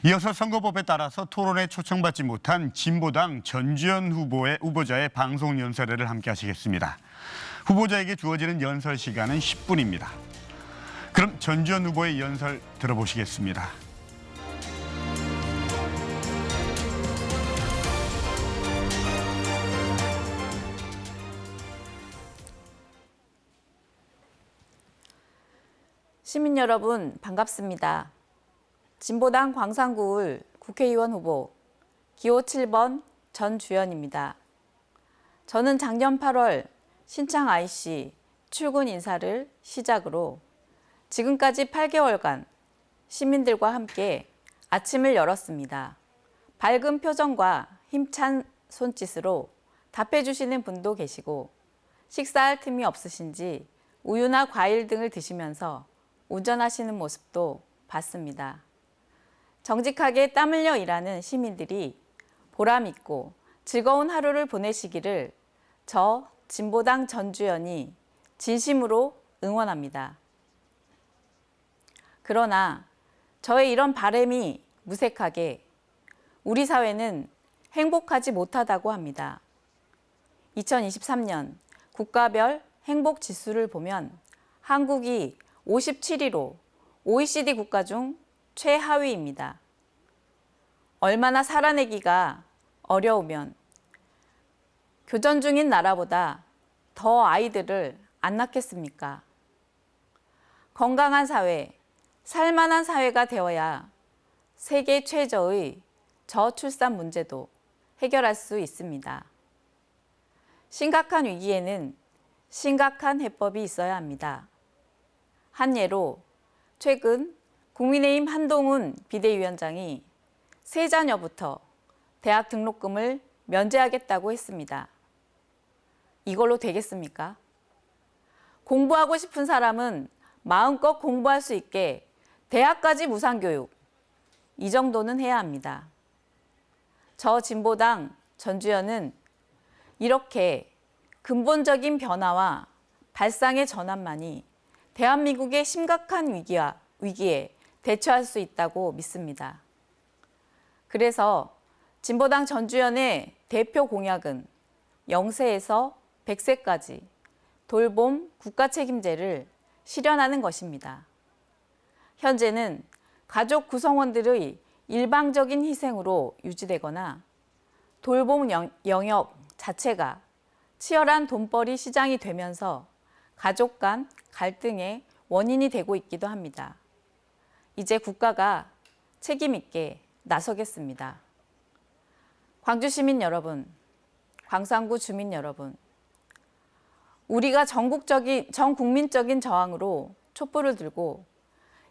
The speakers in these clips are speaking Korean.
이어서 선거법에 따라서 토론에 초청받지 못한 진보당 전주현 후보자의 방송 연설회를 함께 하시겠습니다. 후보자에게 주어지는 연설 시간은 10분입니다. 그럼 전주현 후보의 연설 들어보시겠습니다. 시민 여러분 반갑습니다. 진보당 광산구을 국회의원 후보 기호 7번 전주현입니다. 저는 작년 8월 신창 IC 출근 인사를 시작으로 지금까지 8개월간 시민들과 함께 아침을 열었습니다. 밝은 표정과 힘찬 손짓으로 답해주시는 분도 계시고 식사할 틈이 없으신지 우유나 과일 등을 드시면서 운전하시는 모습도 봤습니다. 정직하게 땀 흘려 일하는 시민들이 보람 있고 즐거운 하루를 보내시기를 저 진보당 전주현이 진심으로 응원합니다. 그러나 저의 이런 바람이 무색하게 우리 사회는 행복하지 못하다고 합니다. 2023년 국가별 행복 지수를 보면 한국이 57위로 OECD 국가 중 최하위입니다. 얼마나 살아내기가 어려우면 교전 중인 나라보다 더 아이들을 안 낳겠습니까? 건강한 사회, 살만한 사회가 되어야 세계 최저의 저출산 문제도 해결할 수 있습니다. 심각한 위기에는 심각한 해법이 있어야 합니다. 한 예로 최근 국민의힘 한동훈 비대위원장이 세 자녀부터 대학 등록금을 면제하겠다고 했습니다. 이걸로 되겠습니까? 공부하고 싶은 사람은 마음껏 공부할 수 있게 대학까지 무상교육, 이 정도는 해야 합니다. 저 진보당 전주현은 이렇게 근본적인 변화와 발상의 전환만이 대한민국의 심각한 위기에 대처할 수 있다고 믿습니다. 그래서 진보당 전주현의 대표 공약은 0세에서 100세까지 돌봄 국가책임제를 실현하는 것입니다. 현재는 가족 구성원들의 일방적인 희생으로 유지되거나 돌봄 영역 자체가 치열한 돈벌이 시장이 되면서 가족 간 갈등의 원인이 되고 있기도 합니다. 이제 국가가 책임 있게 나서겠습니다. 광주 시민 여러분, 광산구 주민 여러분, 우리가 전 국민적인 저항으로 촛불을 들고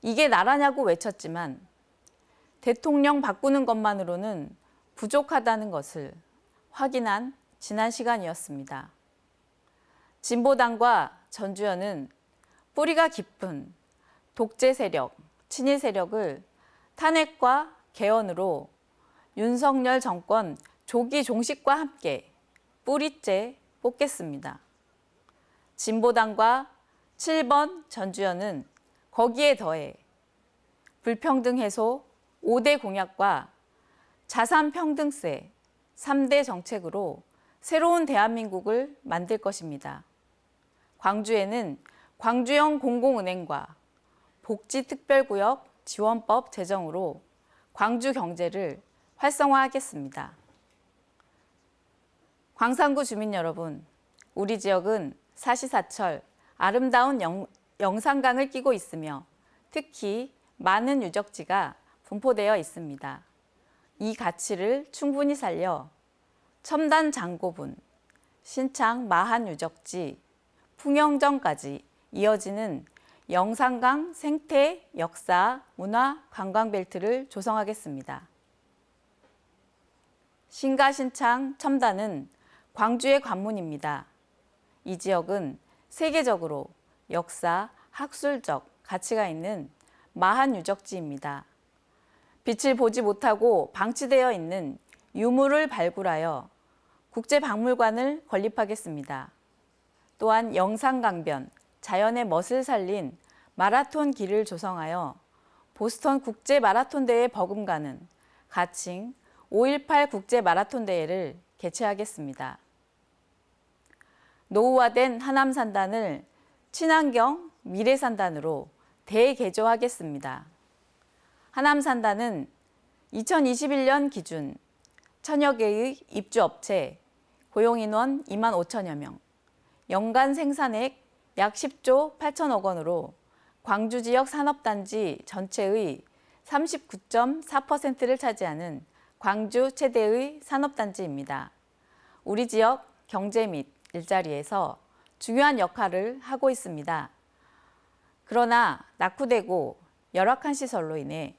이게 나라냐고 외쳤지만 대통령 바꾸는 것만으로는 부족하다는 것을 확인한 지난 시간이었습니다. 진보당과 전주현은 뿌리가 깊은 독재 세력, 친일 세력을 탄핵과 개헌으로 윤석열 정권 조기 종식과 함께 뿌리째 뽑겠습니다. 진보당과 7번 전주현은 거기에 더해 불평등 해소 5대 공약과 자산 평등세 3대 정책으로 새로운 대한민국을 만들 것입니다. 광주에는 광주형 공공은행과 복지특별구역 지원법 제정으로 광주 경제를 활성화하겠습니다. 광산구 주민 여러분, 우리 지역은 사시사철 아름다운 영산강을 끼고 있으며 특히 많은 유적지가 분포되어 있습니다. 이 가치를 충분히 살려 첨단 장고분, 신창 마한 유적지, 풍영정까지 이어지는 영산강 생태, 역사, 문화, 관광벨트를 조성하겠습니다. 신가신창 첨단은 광주의 관문입니다. 이 지역은 세계적으로 역사, 학술적 가치가 있는 마한 유적지입니다. 빛을 보지 못하고 방치되어 있는 유물을 발굴하여 국제박물관을 건립하겠습니다. 또한 영산강변, 자연의 멋을 살린 마라톤 길을 조성하여 보스턴 국제 마라톤 대회 버금가는 가칭 5.18 국제 마라톤 대회를 개최하겠습니다. 노후화된 하남산단을 친환경 미래산단으로 대개조하겠습니다. 하남산단은 2021년 기준 1000여 개의 입주업체, 고용인원 2만 5천여 명, 연간 생산액 약 10조 8천억 원으로 광주 지역 산업단지 전체의 39.4%를 차지하는 광주 최대의 산업단지입니다. 우리 지역 경제 및 일자리에서 중요한 역할을 하고 있습니다. 그러나 낙후되고 열악한 시설로 인해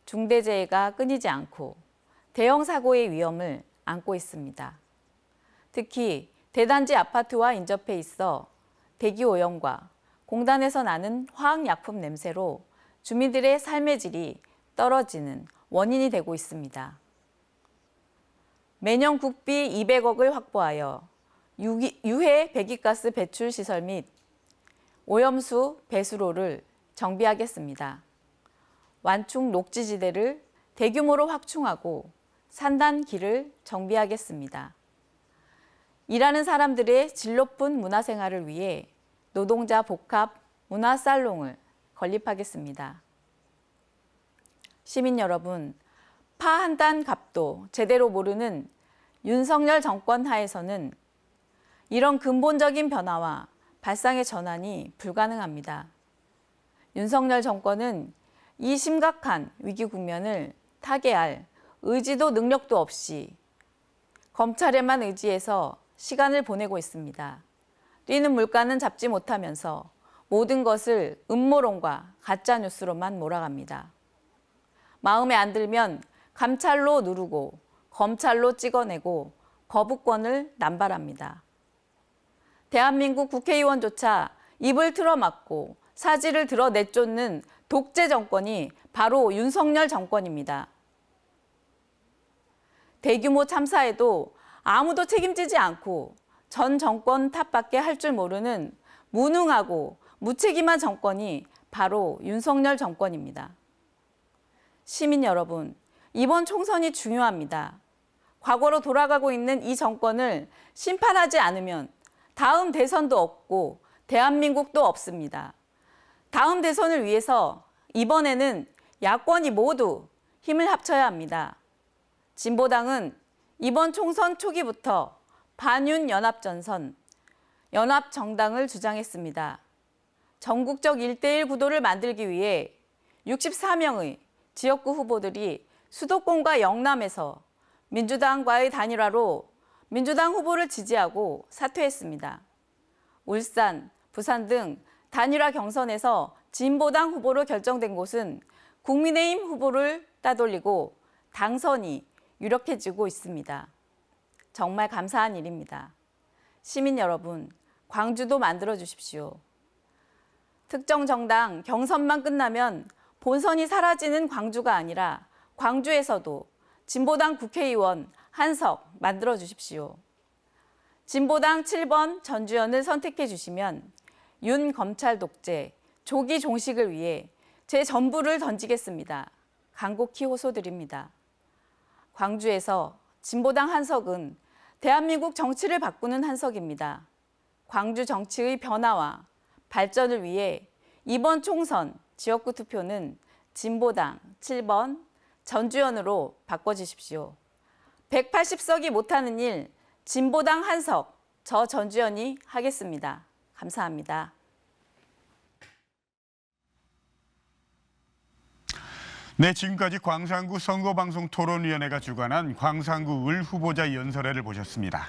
중대재해가 끊이지 않고 대형 사고의 위험을 안고 있습니다. 특히 대단지 아파트와 인접해 있어 대기 오염과 공단에서 나는 화학약품 냄새로 주민들의 삶의 질이 떨어지는 원인이 되고 있습니다. 매년 국비 200억을 확보하여 유해 배기가스 배출 시설 및 오염수 배수로를 정비하겠습니다. 완충 녹지지대를 대규모로 확충하고 산단길을 정비하겠습니다. 일하는 사람들의 질 높은 문화생활을 위해 노동자 복합 문화살롱을 건립하겠습니다. 시민 여러분, 파 한 단 값도 제대로 모르는 윤석열 정권 하에서는 이런 근본적인 변화와 발상의 전환이 불가능합니다. 윤석열 정권은 이 심각한 위기 국면을 타개할 의지도 능력도 없이 검찰에만 의지해서 시간을 보내고 있습니다. 뛰는 물가는 잡지 못하면서 모든 것을 음모론과 가짜뉴스로만 몰아갑니다. 마음에 안 들면 감찰로 누르고 검찰로 찍어내고 거부권을 남발합니다. 대한민국 국회의원조차 입을 틀어막고 사지를 들어 내쫓는 독재 정권이 바로 윤석열 정권입니다. 대규모 참사에도 아무도 책임지지 않고 전 정권 탓밖에 할 줄 모르는 무능하고 무책임한 정권이 바로 윤석열 정권입니다. 시민 여러분, 이번 총선이 중요합니다. 과거로 돌아가고 있는 이 정권을 심판하지 않으면 다음 대선도 없고 대한민국도 없습니다. 다음 대선을 위해서 이번에는 야권이 모두 힘을 합쳐야 합니다. 진보당은 이번 총선 초기부터 반윤 연합전선, 연합정당을 주장했습니다. 전국적 1대1 구도를 만들기 위해 64명의 지역구 후보들이 수도권과 영남에서 민주당과의 단일화로 민주당 후보를 지지하고 사퇴했습니다. 울산, 부산 등 단일화 경선에서 진보당 후보로 결정된 곳은 국민의힘 후보를 따돌리고 당선이 유력해지고 있습니다. 정말 감사한 일입니다. 시민 여러분, 광주도 만들어 주십시오. 특정 정당 경선만 끝나면 본선이 사라지는 광주가 아니라 광주에서도 진보당 국회의원 한석 만들어 주십시오. 진보당 7번 전주현을 선택해 주시면 윤 검찰 독재, 조기 종식을 위해 제 전부를 던지겠습니다. 간곡히 호소드립니다. 광주에서 진보당 한석은 대한민국 정치를 바꾸는 한석입니다. 광주 정치의 변화와 발전을 위해 이번 총선 지역구 투표는 진보당 7번 전주현으로 바꿔주십시오. 180석이 못하는 일 진보당 한석 저 전주현이 하겠습니다. 감사합니다. 네, 지금까지 광산구 선거방송토론위원회가 주관한 광산구 을 후보자 연설회를 보셨습니다.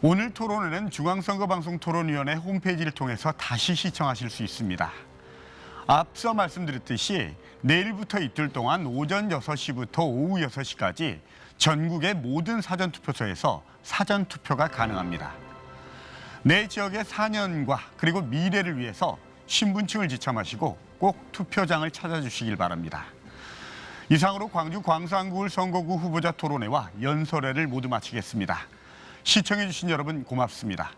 오늘 토론회는 중앙선거방송토론위원회 홈페이지를 통해서 다시 시청하실 수 있습니다. 앞서 말씀드렸듯이 내일부터 이틀 동안 오전 6시부터 오후 6시까지 전국의 모든 사전투표소에서 사전투표가 가능합니다. 내 지역의 4년과 그리고 미래를 위해서 신분증을 지참하시고 꼭 투표장을 찾아주시길 바랍니다. 이상으로 광주 광산구 선거구 후보자 토론회와 연설회를 모두 마치겠습니다. 시청해주신 여러분 고맙습니다.